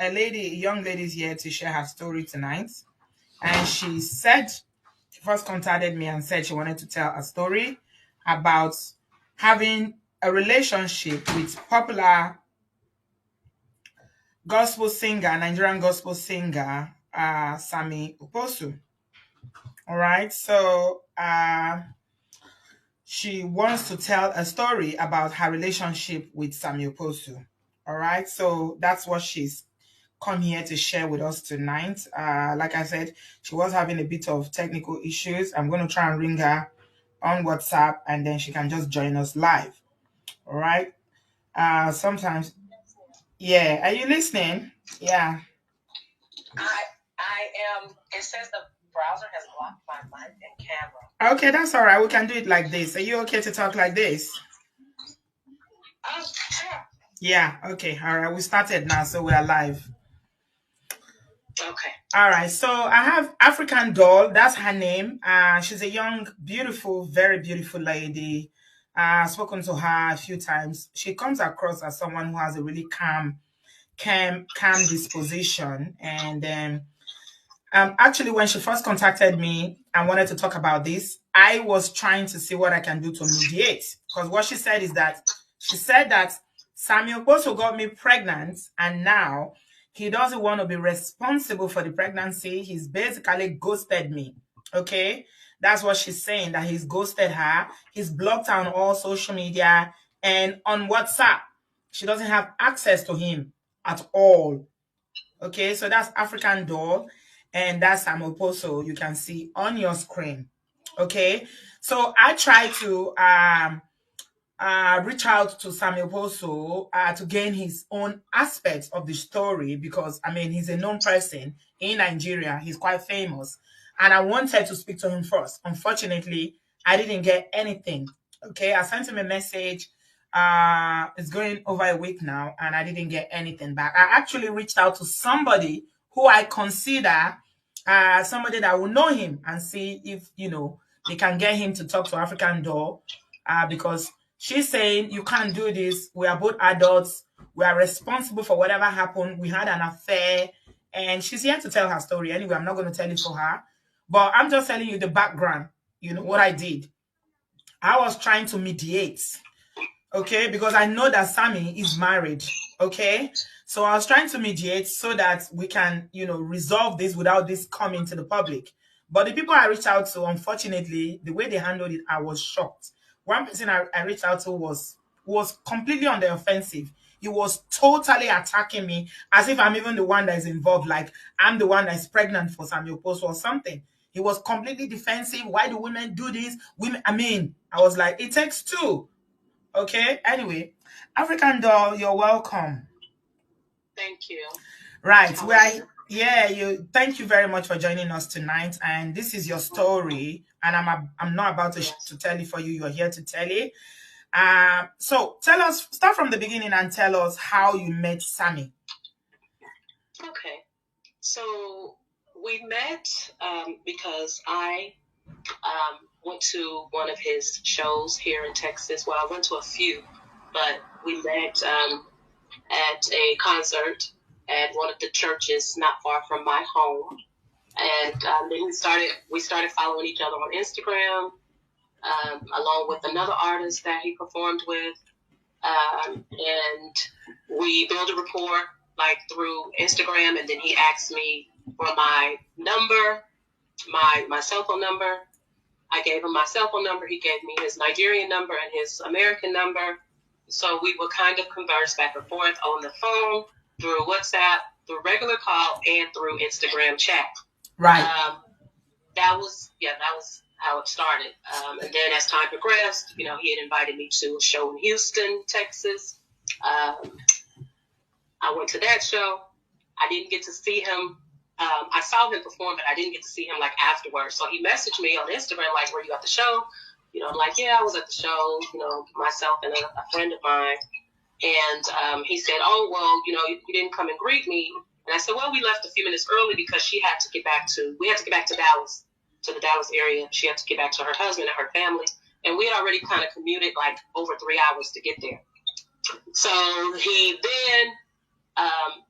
a young lady is here to share her story tonight. And she said, she first contacted me and said she wanted to tell a story about having a relationship with popular gospel singer, Nigerian gospel singer, Sammie Okposo. All right. So she wants to tell a story about her relationship with Sammie Okposo. All right. So that's what she's come here to share with us tonight. Like I said, she was having a bit of technical issues. I'm going to try and ring her on WhatsApp and then she can just join us live. All right. Sometimes, yeah. Are you listening? Yeah. I am. It says the browser has blocked my mic and camera. Okay, that's all right. We can do it like this. Are you okay to talk like this? Sure. Yeah. Okay. All right. We started now, so we are live. Okay. All right. So I have African Doll. That's her name. She's a young, beautiful, very beautiful lady. I've spoken to her a few times. She comes across as someone who has a really calm disposition. And actually, when she first contacted me and wanted to talk about this, I was trying to see what I can do to mediate. Because what she said is that she said that Sammie Okposo got me pregnant, and now he doesn't want to be responsible for the pregnancy. He's basically ghosted me. Okay, that's what she's saying, that he's ghosted her. He's blocked her on all social media and on WhatsApp. She doesn't have access to him at all. Okay, so that's African Doll, and that's Sammie Okposo you can see on your screen. Okay, so I try to reach out to Sammie Okposo to gain his own aspects of the story, because I mean he's a known person in Nigeria. He's quite famous, and I wanted to speak to him first. Unfortunately, I didn't get anything. Okay, I sent him a message. It's going over a week now, and I didn't get anything back. I actually reached out to somebody who I consider somebody that will know him and see if they can get him to talk to African Doll, because she's saying you can't do this. We are both adults. We are responsible for whatever happened. We had an affair, and she's here to tell her story. Anyway, I'm not going to tell it for her, but I'm just telling you the background. What I did. I was trying to mediate. Okay, because I know that Sammie is married. Okay, so I was trying to mediate so that we can, resolve this without this coming to the public. But the people I reached out to, unfortunately, the way they handled it, I was shocked. One person I reached out to was completely on the offensive. He was totally attacking me as if I'm even the one that is involved, like I'm the one that's pregnant for Sammie Okposo or something. He was completely defensive. Why do women do this? I was like, it takes two. Okay, anyway, African Doll, you're welcome. Thank you. Right, thank you very much for joining us tonight. And this is your story, and I'm not about to tell it for you. You're here to tell it. So tell us, start from the beginning and tell us how you met Sammie. Okay, so we met because I went to one of his shows here in Texas. Well, I went to a few, but we met at a concert at one of the churches not far from my home. And then we started following each other on Instagram, along with another artist that he performed with. And we built a rapport through Instagram, and then he asked me for my number, my cell phone number. I gave him my cell phone number. He gave me his Nigerian number and his American number. So we would kind of converse back and forth on the phone, through WhatsApp, through regular call, and through Instagram chat. Right. That was how it started. And then as time progressed, he had invited me to a show in Houston, Texas. I went to that show. I didn't get to see him. I saw him perform, but I didn't get to see him afterwards. So he messaged me on Instagram, were you at the show? I'm like, yeah, I was at the show, myself and a friend of mine. And he said, oh, well, you didn't come and greet me. And I said, well, we left a few minutes early because we had to get back to Dallas, to the Dallas area. She had to get back to her husband and her family. And we had already kind of commuted over 3 hours to get there. So he then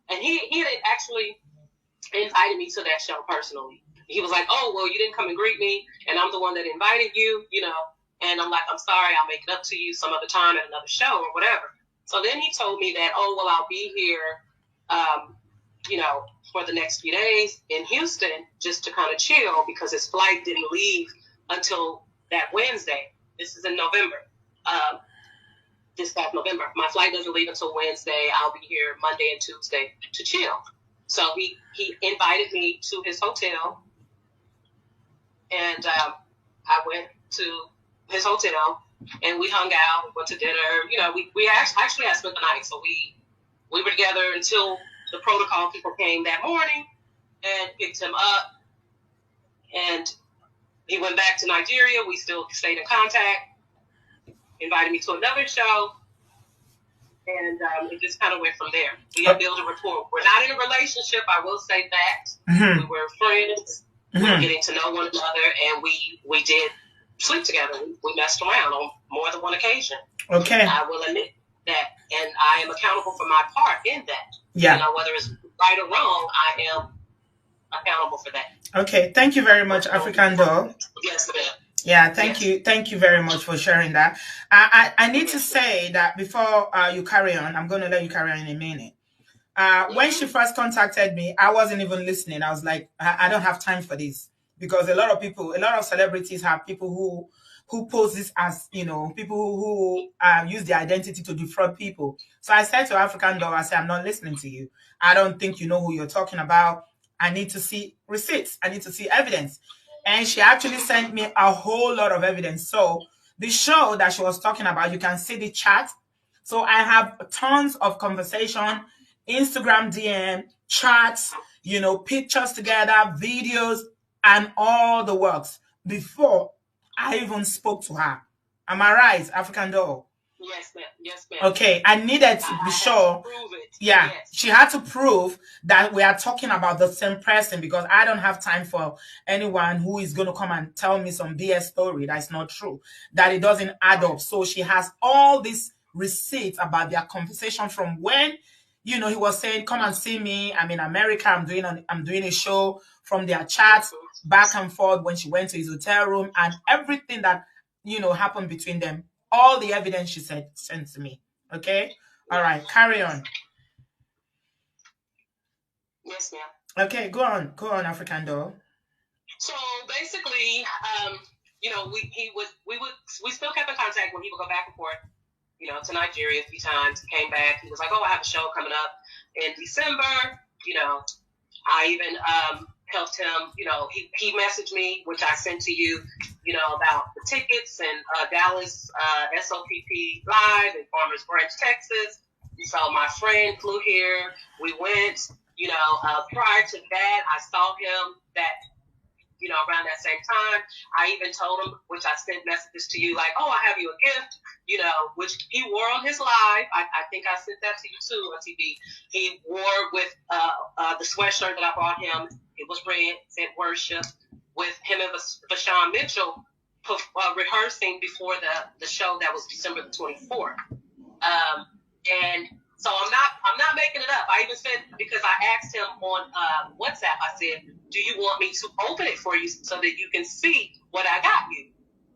And he had actually invited me to that show personally. He was like, "Oh, well, you didn't come and greet me, and I'm the one that invited you, you know." And I'm like, "I'm sorry, I'll make it up to you some other time at another show or whatever." So then he told me that, "Oh, well, I'll be here, you know, for the next few days in Houston just to kind of chill because his flight didn't leave until that Wednesday." This is in November. This past November. My flight doesn't leave until Wednesday. I'll be here Monday and Tuesday to chill. So he invited me to his hotel, and I went to his hotel, and we hung out, went to dinner. You know, we actually had spent the night, so we were together until the protocol people came that morning and picked him up, and he went back to Nigeria. We still stayed in contact. Invited me to another show, and it just kind of went from there. We have built a rapport. We're not in a relationship, I will say that. We were friends. We were getting to know one another, and we did sleep together. We messed around on more than one occasion. Okay. I will admit that, and I am accountable for my part in that. Yeah. You know, whether it's right or wrong, I am accountable for that. Okay. Thank you very much, African Doll. Yes, ma'am. Yeah, thank you. Thank you very much for sharing that. I need to say that before you carry on, I'm going to let you carry on in a minute. When she first contacted me, I wasn't even listening. I was like, I don't have time for this, because a lot of celebrities have people who pose this as, you know, people who use their identity to defraud people. So I said to African Doll, I said, I'm not listening to you. I don't think you know who you're talking about. I need to see receipts. I need to see evidence. And she actually sent me a whole lot of evidence. So the show that she was talking about, you can see the chat. So I have tons of conversation, Instagram DM, chats, you know, pictures together, videos, and all the works before I even spoke to her. Am I right, African Doll? Yes, ma'am. Yes, ma'am. Okay, I needed to be sure. Yeah, yes. She had to prove that we are talking about the same person, because I don't have time for anyone who is going to come and tell me some BS story that's not true, that it doesn't add up. So she has all these receipts about their conversation from when, you know, he was saying, "Come and see me. I'm in America. I'm doing a show," from their chats back and forth when she went to his hotel room and everything that, you know, happened between them. All the evidence she sent to me. Okay? All right, carry on. Yes, ma'am. Okay, go on, African Doll. So basically, you know, we still kept in contact when he would go back and forth, you know, to Nigeria a few times. He came back. He was like, "Oh, I have a show coming up in December." You know, I even helped him. You know, he messaged me, which I sent to you, you know, about the tickets and Dallas SOPP Live in Farmers Branch, Texas. So my friend flew here. We went. You know, prior to that, I saw him that, you know, around that same time. I even told him, which I sent messages to you, like, "Oh, I have you a gift," you know, which he wore on his live. I think I sent that to you too on TV. He wore with the sweatshirt that I brought him. It was red, said "Worship," with him and Vashawn Mitchell rehearsing before the show that was December the 24th. And so I'm not making it up. I even said, because I asked him on WhatsApp, I said, "Do you want me to open it for you so that you can see what I got you?"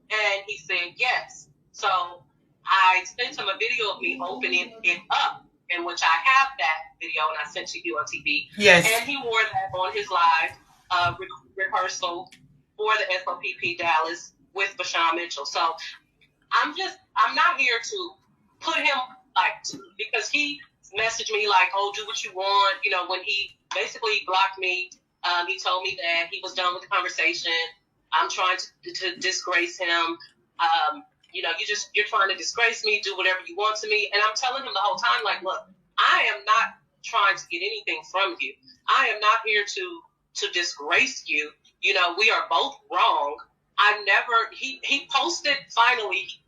And he said yes. So I sent him a video of me opening it up, in which I have that video, and I sent to you on TV. Yes. And he wore that on his live rehearsal for the SOPP Dallas with Vashawn Mitchell. So I'm not here to put him because he messaged me like, "Oh, do what you want." You know, when he basically blocked me, he told me that he was done with the conversation. I'm trying to disgrace him. You know, you're trying to disgrace me, do whatever you want to me. And I'm telling him the whole time, like, "Look, I am not trying to get anything from you. I am not here to disgrace you. You know, we are both wrong." He posted finally.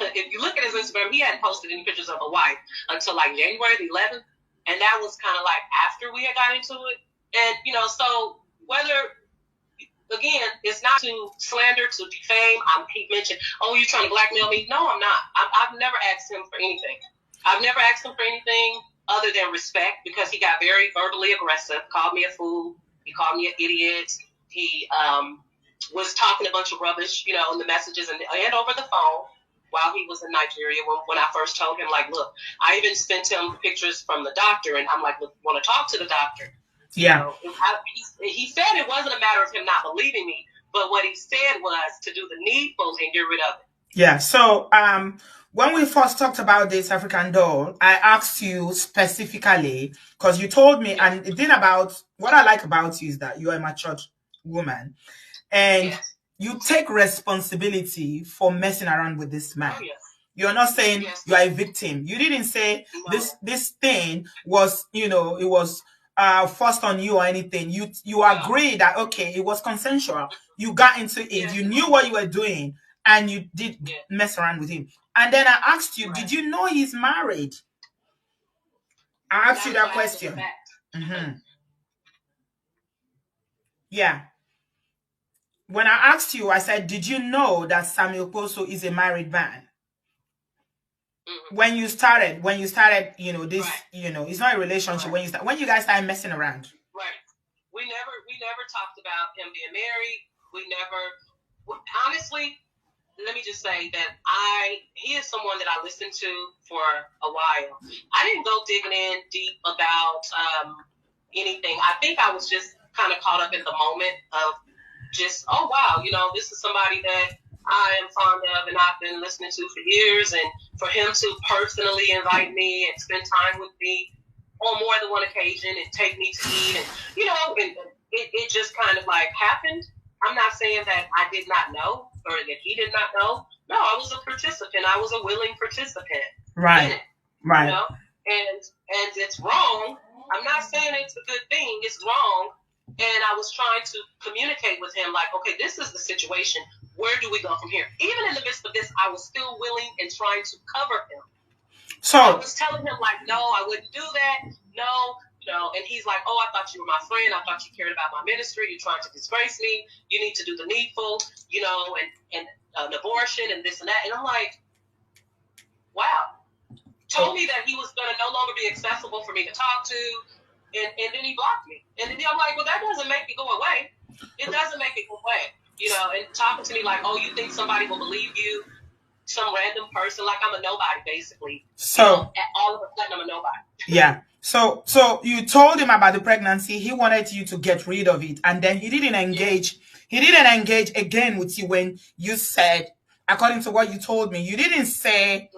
If you look at his Instagram, he hadn't posted any pictures of a wife until like January the 11th. And that was kind of like after we had got into it. And, you know, so whether, again, it's not to slander, to defame. He mentioned, "Oh, you're trying to blackmail me." No, I'm not. I've never asked him for anything. I've never asked him for anything. other than respect, because he got very verbally aggressive, called me a fool, he called me an idiot, he was talking a bunch of rubbish, you know, in the messages and over the phone while he was in Nigeria. When I first told him, like, look, I even sent him pictures from the doctor, and I'm like, look, want to talk to the doctor. Yeah. You know, he said it wasn't a matter of him not believing me, but what he said was to do the needful and get rid of it. Yeah. So when we first talked about this African doll, I asked you specifically because you told me, and the thing about what I like about you is that you are a mature woman, and you take responsibility for messing around with this man. You're not saying you are a victim. You didn't say this thing was, you know, it was forced on you or anything. You agree that okay, it was consensual. You got into it. You knew what you were doing, and you did mess around with him. And then I asked you, did you know he's married? I asked you that question. Yeah. When I asked you, I said, did you know that Sammie Okposo is a married man? When you started, you know, this, you know, it's not a relationship. When you guys started messing around. Right. We never talked about him being married. We never, honestly, let me just say that he is someone that I listened to for a while. I didn't go digging in deep about anything. I think I was just kind of caught up in the moment of just, oh, wow, you know, this is somebody that I am fond of and I've been listening to for years, and for him to personally invite me and spend time with me on more than one occasion and take me to eat, and, you know, and it just kind of like happened. I'm not saying that I did not know or that he did not know. No, I was a participant. I was a willing participant. Right. In it, right. You know? And it's wrong. I'm not saying it's a good thing. It's wrong. And I was trying to communicate with him like, okay, this is the situation. Where do we go from here? Even in the midst of this, I was still willing and trying to cover him. So I was telling him like, no, I wouldn't do that. No. And he's like, oh, I thought you were my friend. I thought you cared about my ministry. You're trying to disgrace me. You need to do the needful, you know, and an abortion and this and that. And I'm like, wow. Told me that he was going to no longer be accessible for me to talk to. And then he blocked me. And then I'm like, well, that doesn't make it go away. It doesn't make it go away. You know, and talking to me like, oh, you think somebody will believe you? Some random person, like I'm a nobody, basically. So, you know, all of a sudden, I'm a nobody. Yeah. So you told him about the pregnancy. He wanted you to get rid of it, and then he didn't engage. He didn't engage again with you when you said, according to what you told me, you didn't say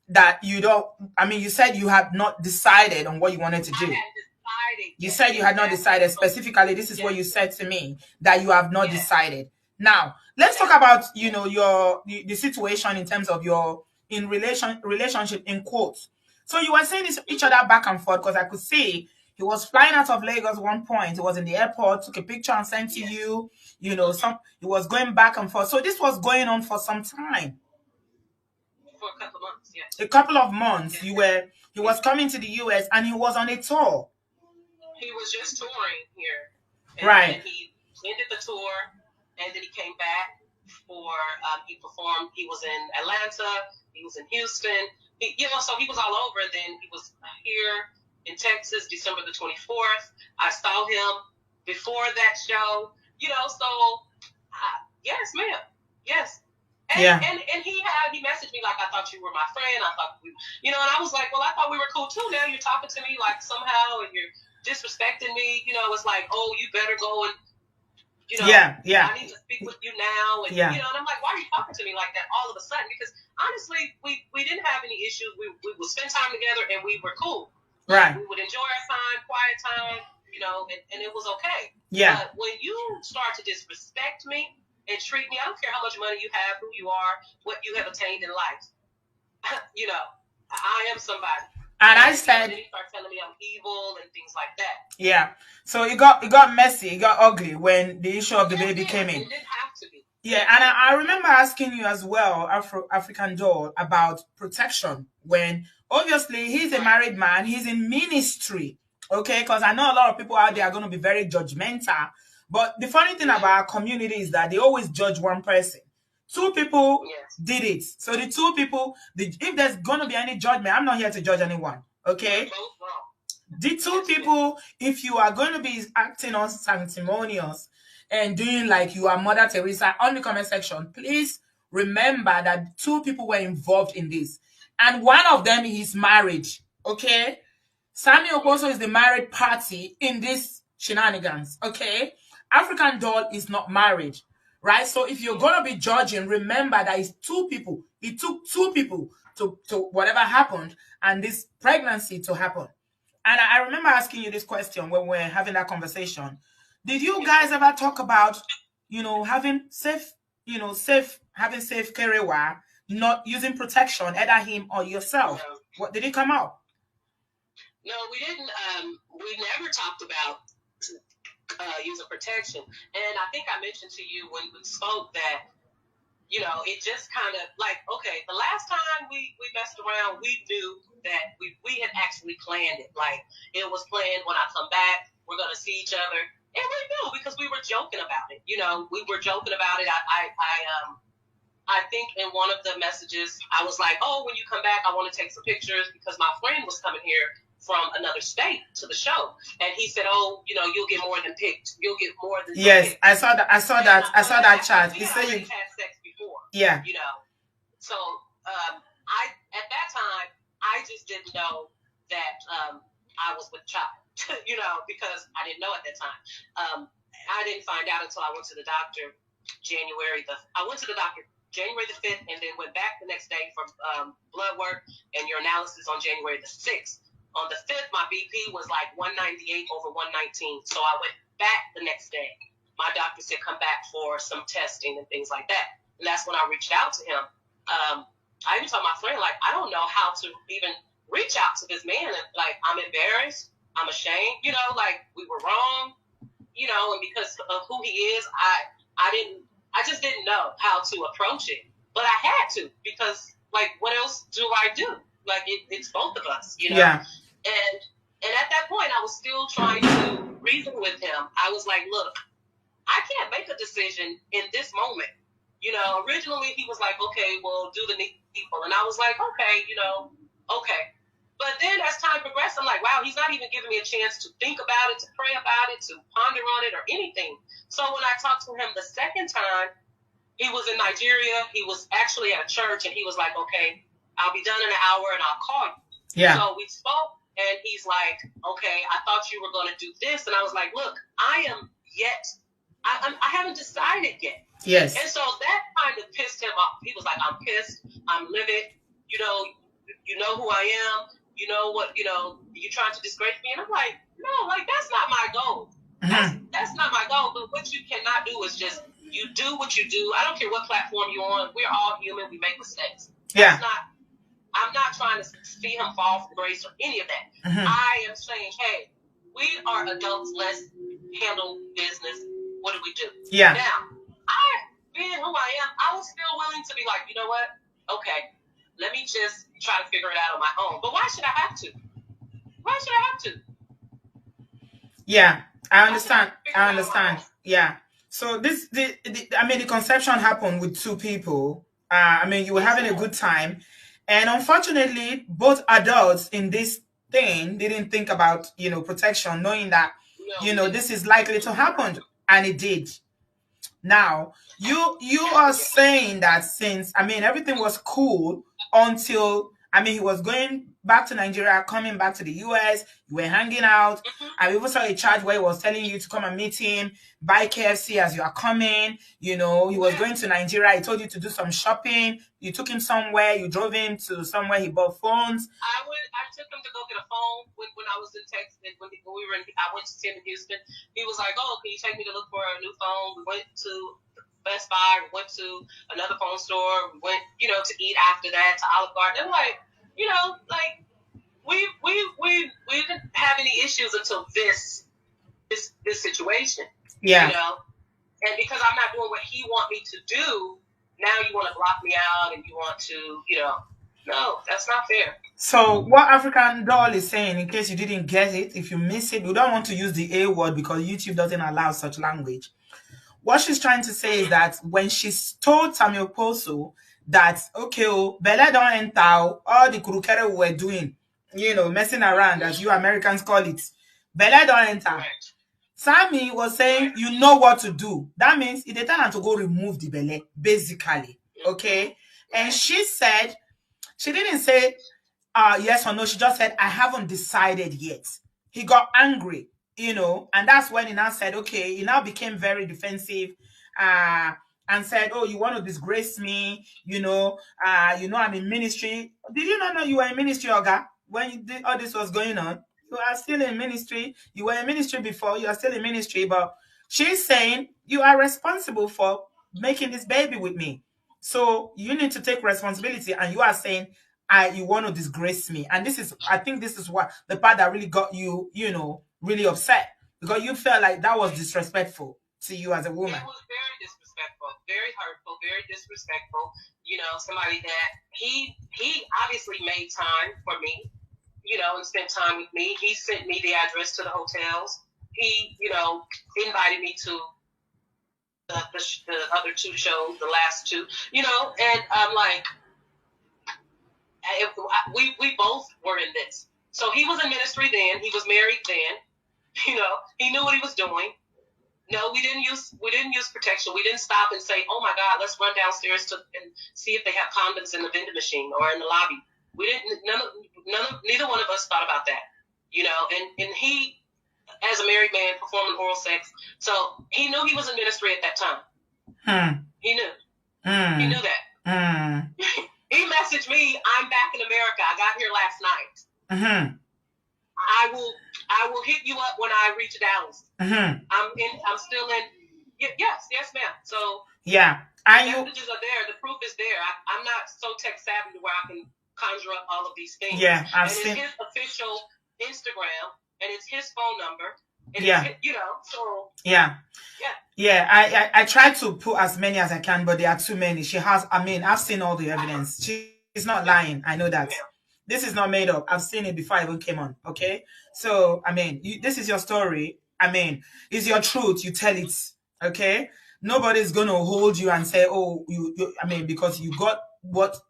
that you don't. I mean, you said you had not decided on what you wanted to do. I had decided. You said you had not decided specifically. This is what you said to me, that you have not decided. Now, let's talk about, you know, the situation in terms of your relationship in quotes. So you were saying each other back and forth, because I could see he was flying out of Lagos one point. He was in the airport, took a picture and sent to you. You know, he was going back and forth. So this was going on for some time. For a couple of months, yes. A couple of months. He was coming to the US and he was on a tour. He was just touring here. And he ended the tour, and then he came back for, he performed. He was in Atlanta. He was in Houston. So he was all over. And then he was here in Texas, December the 24th. I saw him before that show. You know, so yes, ma'am, yes. And he messaged me like, I thought you were my friend. I thought and I was like, well, I thought we were cool too. Now you're talking to me like somehow, and you're disrespecting me. You know, it's like, oh, you better go and. I need to speak with you now. And, and I'm like, why are you talking to me like that all of a sudden? Because honestly, we didn't have any issues. We would spend time together and we were cool. Right. We would enjoy our time, quiet time, and it was okay. Yeah. But when you start to disrespect me and treat me, I don't care how much money you have, who you are, what you have attained in life. I am somebody. And I said, and then he started telling me I'm evil and things like that. Yeah. So it got messy, it got ugly when the issue of the baby came in. It didn't have to be. Yeah, and I remember asking you as well, African Doll, about protection, when obviously he's a married man, he's in ministry, okay? Because I know a lot of people out there are going to be very judgmental. But the funny thing about our community is that they always judge one person. Two people did it. So the two people, if there's going to be any judgment, I'm not here to judge anyone. Okay? Both wrong. The two people, if you are going to be acting on sanctimonious and doing like you are Mother Teresa on the comment section, please remember that two people were involved in this. And one of them is married. Okay? Sammie okposo is the married party in this shenanigans. Okay? African Doll is not married. Right? So if you're going to be judging, remember that it's two people. It took two people to whatever happened and this pregnancy to happen. And I remember asking you this question when we were having that conversation. Did you guys ever talk about, having safe kerewa, not using protection, either him or yourself? No. What did it come out? No, we didn't. We never talked about using protection. And I think I mentioned to you when we spoke that, it just kind of like, okay, the last time we messed around, we knew that we had actually planned it. Like, it was planned when I come back, we're going to see each other. And we knew because we were joking about it. We were joking about it. I think in one of the messages, I was like, oh, when you come back, I want to take some pictures because my friend was coming here from another state to the show. And he said, oh, you'll get more than picked. You'll get more than Yes, picked. I saw that chat. He said you had sex before. Yeah. So I at that time I just didn't know that I was with child, because I didn't know at that time. I didn't find out until I went to the doctor January the 5th, and then went back the next day for blood work and your analysis on January the 6th. On the 5th, my BP was like 198 over 119. So I went back the next day. My doctor said, come back for some testing and things like that. And that's when I reached out to him. I even told my friend, like, I don't know how to even reach out to this man. And like, I'm embarrassed. I'm ashamed, like we were wrong, and because of who he is, I just didn't know how to approach it. But I had to, because like, what else do I do? Like, it's both of us, Yeah. And at that point, I was still trying to reason with him. I was like, look, I can't make a decision in this moment. Originally he was like, okay, well, do the needful. And I was like, okay, okay. But then as time progressed, I'm like, wow, he's not even giving me a chance to think about it, to pray about it, to ponder on it or anything. So when I talked to him the second time, he was in Nigeria. He was actually at a church, and he was like, okay, I'll be done in an hour and I'll call you. Yeah. So we spoke, and he's like, okay, I thought you were going to do this. And I was like, look, I haven't decided yet. Yes. And so that kind of pissed him off. He was like, I'm pissed. I'm livid. You know who I am. You know what, you're trying to disgrace me. And I'm like, no, like, that's not my goal. Mm-hmm. That's not my goal. But what you cannot do is just, you do what you do. I don't care what platform you're on. We're all human. We make mistakes. Yeah. I'm not trying to see him fall from grace or any of that. Mm-hmm. I am saying, hey, we are adults. Let's handle business. What do we do? Yeah. Now, being who I am, I was still willing to be like, you know what? Okay, let me just try to figure it out on my own. But why should I have to? Why should I have to? Yeah, I understand. Yeah. So the conception happened with two people. You were having a good time. And unfortunately, both adults in this thing didn't think about, protection, knowing that, this is likely to happen. And it did. Now, you are saying that since, everything was cool until, he was going back to Nigeria, coming back to the US, you were hanging out. I even saw a chat where he was telling you to come and meet him, buy KFC as you are coming. He was going to Nigeria. He told you to do some shopping. You took him somewhere. You drove him to somewhere. He bought phones. I took him to go get a phone when I was in Texas. When we were I went to him in Houston. He was like, oh, can you take me to look for a new phone? We went to Best Buy. We went to another phone store. We went, to eat after that, to Olive Garden. And like, like we didn't have any issues until this situation. Yeah. And because I'm not doing what he want me to do, now you want to block me out and you want to, no, that's not fair. So what African Doll is saying, in case you didn't get it, if you miss it, we don't want to use the A word because YouTube doesn't allow such language. What she's trying to say is that when she's told Sammie okposo that, okay, Bella don't enter, all the kurukere we were doing, messing around, as you Americans call it. Belle don't enter. Sammie was saying, you know what to do. That means it tell her to go remove the belle, basically. Okay? And she said, she didn't say yes or no. She just said, I haven't decided yet. He got angry, and that's when he now said, okay, he now became very defensive, and said, oh, you want to disgrace me, I'm in ministry. Did you not know you were in ministry, Oga, when all this was going on? You are still in ministry. You were in ministry before. You are still in ministry. But she's saying you are responsible for making this baby with me. So you need to take responsibility. And you are saying, you want to disgrace me. And I think this is what the part that really got you, really upset. Because you felt like that was disrespectful to you as a woman. It was very disrespectful, very hurtful, very disrespectful. Somebody that he obviously made time for me, and spent time with me. He sent me the address to the hotels. He, invited me to the other two shows, the last two, and I'm like, we both were in this. So he was in ministry then. He was married then. He knew what he was doing. No, we didn't use protection. We didn't stop and say, "Oh my God, let's run downstairs and see if they have condoms in the vending machine or in the lobby." We didn't. Neither one of us thought about that. And he, as a married man, performing oral sex, so he knew he was in ministry at that time. He knew. He knew that. He messaged me, "I'm back in America. I got here last night. I will hit you up when I reach Dallas. I'm still in." Yes, ma'am. So yeah, the messages are there. The proof is there. I'm not so tech savvy where I can conjure up all of these things. Yeah, it's his official Instagram and it's his phone number. And so I try to put as many as I can, but there are too many. I've seen all the evidence. She's not lying. I know that. Yeah. This is not made up. I've seen it before I even came on. Okay, so this is your story. It's your truth. You tell it. Okay, nobody's gonna hold you and say, "Oh, because you got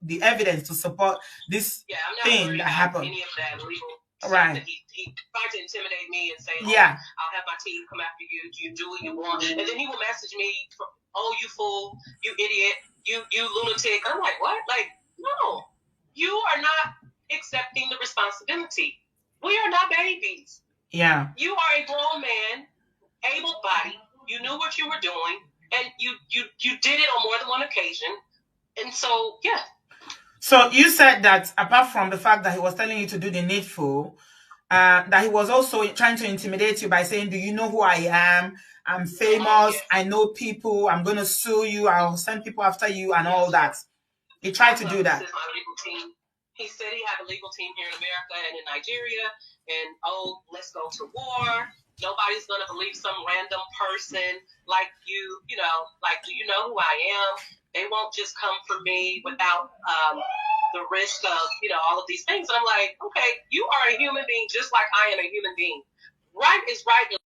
the evidence to support this thing that happened." Any of that legal right. That he tried to intimidate me and say, "Oh, yeah, I'll have my team come after you. You do what you want," and then he will message me, "Oh, you fool, you idiot, you lunatic." I'm like, what? Like, no, you are not accepting the responsibility. We are not babies. Yeah. You are a grown man, able-bodied. You knew what you were doing, and you did it on more than one occasion. And so, yeah. So you said that apart from the fact that he was telling you to do the needful, that he was also trying to intimidate you by saying, "Do you know who I am? I'm famous. Yes. I know people. I'm going to sue you. I'll send people after you," and all that. He tried to do that. This is my legal team. He said he had a legal team here in America and in Nigeria, and let's go to war. Nobody's gonna believe some random person like you. Do you know who I am? They won't just come for me without the risk of all of these things. And I'm like, okay, you are a human being just like I am a human being. Right is right.